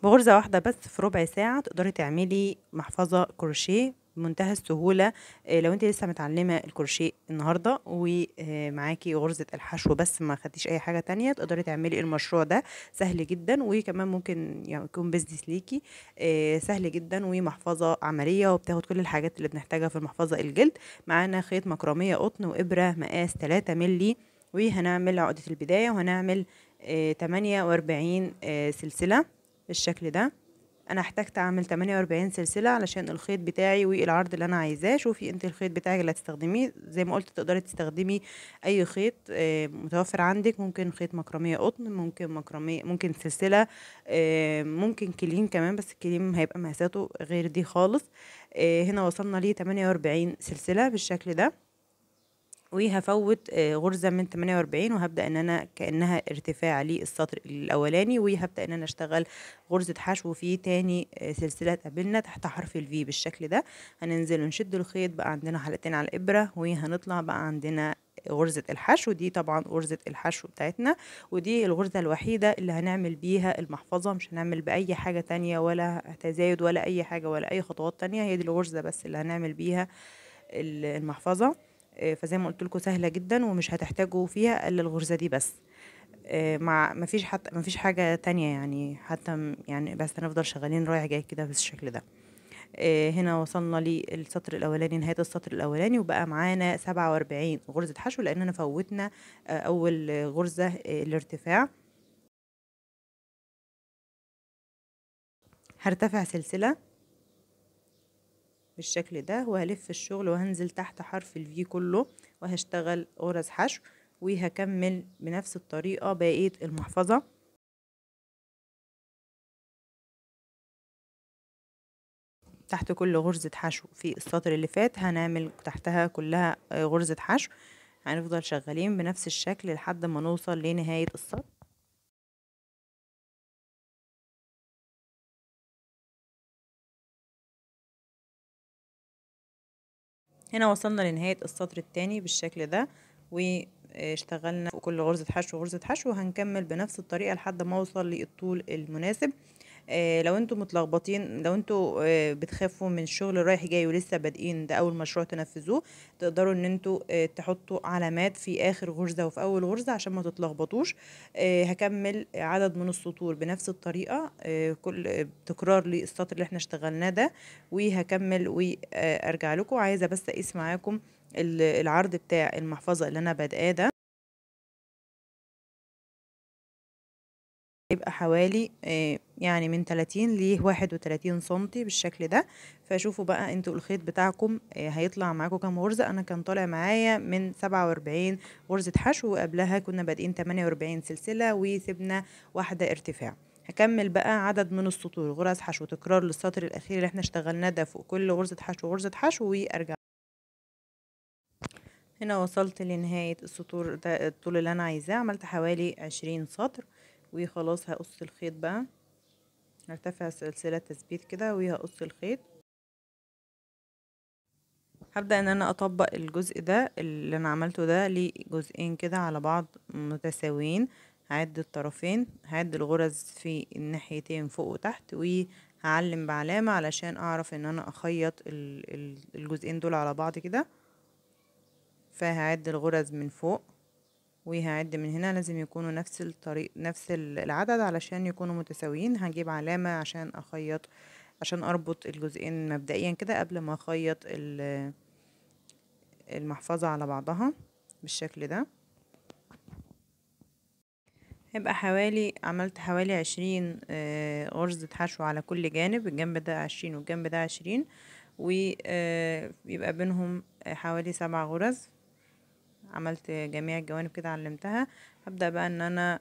بغرزة واحدة بس في ربع ساعة تقدري تعملي محفظة كروشيه بمنتهى السهولة. لو انت لسه متعلمة الكروشيه النهاردة ومعاكي غرزة الحشو بس ما خدتيش اي حاجة تانية، تقدري تعملي المشروع ده سهل جدا، وكمان ممكن يعني يكون بيزنس ليكي. سهل جدا ومحفظة عملية وبتاخد كل الحاجات اللي بنحتاجها في المحفظة. الجلد معانا خيط مكرمية قطن وإبرة مقاس 3 ملي، وهنعمل عقدة البداية وهنعمل 48 سلسلة بالشكل ده. انا احتجت اعمل 48 سلسله علشان الخيط بتاعي والعرض اللي انا عايزاه. شوفي انت الخيط بتاعك اللي هتستخدميه، زي ما قلت تقدري تستخدمي اي خيط متوفر عندك. ممكن خيط مكرميه قطن، ممكن مكرميه، ممكن سلسله، ممكن كليم كمان، بس الكليم هيبقى مقاساته غير دي خالص. هنا وصلنا ل 48 سلسله بالشكل ده، وهفوت غرزة من 48، وهبدأ ان انا كأنها ارتفاع للسطر الاولاني، وهبدأ ان انا اشتغل غرزة حشو في تاني سلسلة تقابلنا تحت حرف الفي بالشكل ده. هننزل ونشد الخيط، بقى عندنا حلقتين على الابرة، وهنطلع بقى عندنا غرزة الحشو. دي طبعا غرزة الحشو بتاعتنا، ودي الغرزة الوحيدة اللي هنعمل بيها المحفظة. مش هنعمل بأي حاجة تانية ولا تزايد ولا أي حاجة ولا أي خطوات تانية، هي دي الغرزة بس اللي هنعمل بيها المحفظة. فزي ما قلت لكم سهلة جدا، ومش هتحتاجوا فيها الا الغرزة دي بس. مع مفيش حتى مفيش حاجة تانية يعني، حتى يعني بس هنفضل شغالين رايح جاي كده بالشكل ده. هنا وصلنا للسطر الاولاني، نهاية السطر الاولاني، وبقى معانا 47 غرزة حشو لاننا فوتنا اول غرزة الارتفاع. هرتفع سلسلة بالشكل ده، وهلف الشغل وهنزل تحت حرف الفي كله، وهشتغل غرز حشو، وهكمل بنفس الطريقة بقية المحفظة. تحت كل غرزة حشو في السطر اللي فات هنعمل تحتها كلها غرزة حشو. هنفضل شغالين بنفس الشكل لحد ما نوصل لنهاية السطر. هنا وصلنا لنهاية السطر التاني بالشكل ده، واشتغلنا فوق كل غرزة حشو غرزة حشو، وهنكمل بنفس الطريقة لحد ما اوصل للطول المناسب. لو انتوا متلخبطين، لو انتوا بتخافوا من الشغل رايح جاي ولسه بادئين، ده اول مشروع تنفذوه، تقدروا ان انتوا تحطوا علامات في اخر غرزة وفي اول غرزة عشان ما تتلخبطوش. هكمل عدد من السطور بنفس الطريقة، كل تكرار للسطر اللي احنا اشتغلناه ده، وهكمل وارجع لكم. عايزة بس اقيس معاكم العرض بتاع المحفظة اللي انا بادئاه ده، يبقى حوالي يعني من 30 ل 31 سنتي بالشكل ده. فشوفوا بقى انتوا الخيط بتاعكم هيطلع معاكم كام غرزة. انا كان طالع معايا من 47 غرزة حشو، وقبلها كنا بادئين 48 سلسلة وسيبنا واحدة ارتفاع. هكمل بقى عدد من السطور غرز حشو تكرار للسطر الاخير اللي احنا اشتغلناه ده فوق كل غرزة حشو غرزة حشو، وارجع. هنا وصلت لنهاية السطور ده الطول اللي انا عايزاه، عملت حوالي 20 سطر، وخلاص هقص الخيط بقى. هرتفع سلسلة تثبيت كده وهقص الخيط. هبدأ ان انا اطبق الجزء ده اللي انا عملته ده لجزئين كده على بعض متساويين. هعد الطرفين، هعد الغرز في الناحيتين فوق وتحت، وهعلم بعلامة علشان اعرف ان انا اخيط الجزئين دول على بعض كده. فهعد الغرز من فوق، وهعد من هنا، لازم يكونوا نفس الطريق نفس العدد علشان يكونوا متساويين. هجيب علامة عشان اخيط، عشان اربط الجزئين مبدئيا كده قبل ما اخيط المحفظة على بعضها بالشكل ده. هيبقى حوالي عملت حوالي 20 غرزة حشو على كل جانب، الجنب ده 20 والجنب ده 20، ويبقى بينهم حوالي 7 غرز. عملت جميع الجوانب كده علمتها. هبدأ بقى ان انا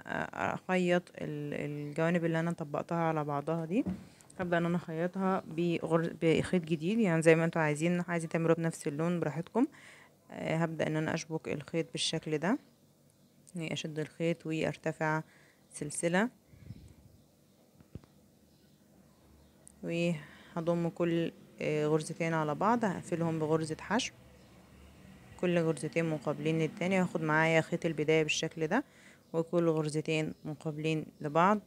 اخيط الجوانب اللي انا طبقتها على بعضها دي. هبدأ ان انا اخيطها بخيط جديد، يعني زي ما انتوا عايزين تعملوا بنفس اللون براحتكم. هبدأ ان انا اشبك الخيط بالشكل ده، يعني اشد الخيط وارتفع سلسلة، وهضم كل غرزتين على بعض، هقفلهم بغرزة حشو. كل غرزتين مقابلين للتاني، هاخد معايا خيط البداية بالشكل ده، وكل غرزتين مقابلين لبعض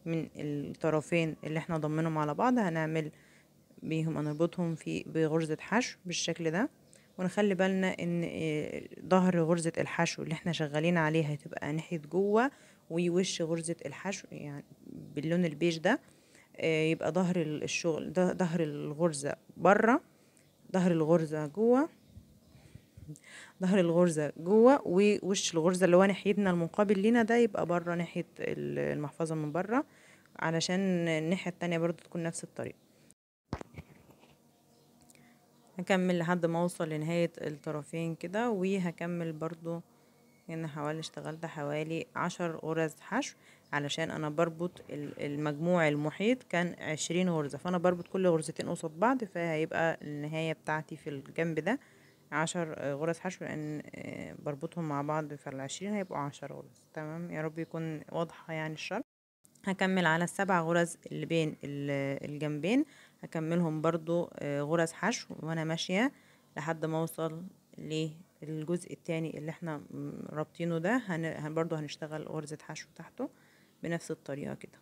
من الطرفين اللي احنا ضمنهم على بعض هنعمل بيهم، هنربطهم بغرزة حشو بالشكل ده. ونخلي بالنا ان ظهر غرزة الحشو اللي احنا شغالين عليها هتبقى ناحية جوه، ووش غرزة الحشو يعني باللون البيج ده يبقى ظهر الشغل ده، ظهر الغرزة بره، ظهر الغرزة جوه، ظهر الغرزة جوه، ووش الغرزة اللي هو ناحيتنا المقابل لينا ده يبقى بره ناحية المحفظة من بره، علشان الناحية التانية برضو تكون نفس الطريقة. هكمل لحد ما اوصل لنهاية الطرفين كده، وهكمل برضو هنا حوالي اشتغلت حوالي 10 غرز حشو، علشان انا بربط المجموع المحيط كان 20 غرزة، فانا بربط كل غرزتين قصاد بعض، فهيبقى النهاية بتاعتي في الجنب ده 10 غرز حشو، لان بربطهم مع بعض، فال20 هيبقوا 10 غرز. تمام، يا رب يكون واضحة يعني الشرح. هكمل على السبع غرز اللي بين الجنبين، هكملهم برضو غرز حشو وانا ماشية لحد ما اوصل للجزء التاني اللي احنا رابطينه ده. برضو هنشتغل غرزة حشو تحته بنفس الطريقة كده.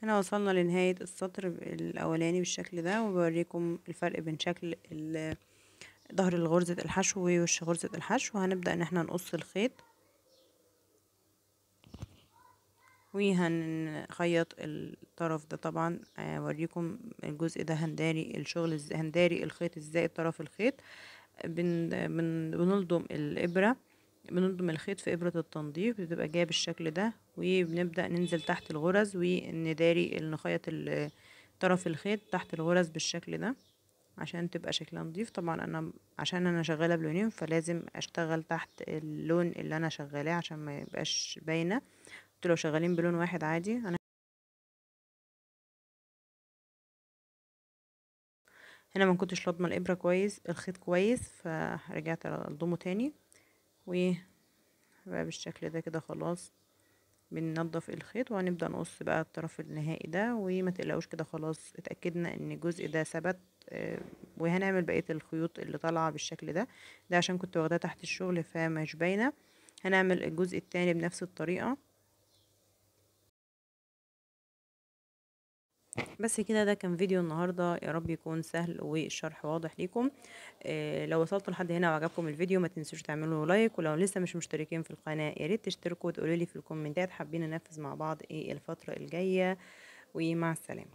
هنا وصلنا لنهاية السطر الأولاني بالشكل ده، وبوريكم الفرق بين شكل ظهر الغرزة الحشو ووش غرزة الحشو. وهنبدأ ان احنا نقص الخيط، وهنخيط الطرف ده. طبعا اوريكم الجزء ده هنداري الشغل ازاي، هنداري الخيط ازاي. طرف الخيط بنلضم الإبرة، بنلضم الخيط في إبرة التنظيف، بتبقى جايه بالشكل ده، وبنبدأ ننزل تحت الغرز ونداري نخيط طرف الخيط تحت الغرز بالشكل ده عشان تبقى شكلها نظيف. طبعا عشان انا شغاله بلونين، فلازم اشتغل تحت اللون اللي انا شغالاه عشان ما يبقاش باينه. انتوا لو شغالين بلون واحد عادي. انا هنا ما كنتش لضمه الابره كويس، الخيط كويس، فرجعت الضمه تاني، وبقى بالشكل ده كده خلاص. بننضف الخيط وهنبدأ نقص بقى الطرف النهائي ده، وما تقلقوش كده خلاص اتأكدنا ان الجزء ده ثبت. وهنعمل بقية الخيوط اللي طالعة بالشكل ده، ده عشان كنت واخداه تحت الشغل فمش باينة. هنعمل الجزء التاني بنفس الطريقة. بس كده، ده كان فيديو النهاردة، يا رب يكون سهل والشرح واضح ليكم. لو وصلتوا لحد هنا وعجبكم الفيديو ما تنسوش تعملوا لايك، ولو لسه مش مشتركين في القناة يا ريت تشتركوا وتقولوا لي في الكومنتات حابين ننفذ مع بعض ايه الفترة الجاية. ومع السلامة.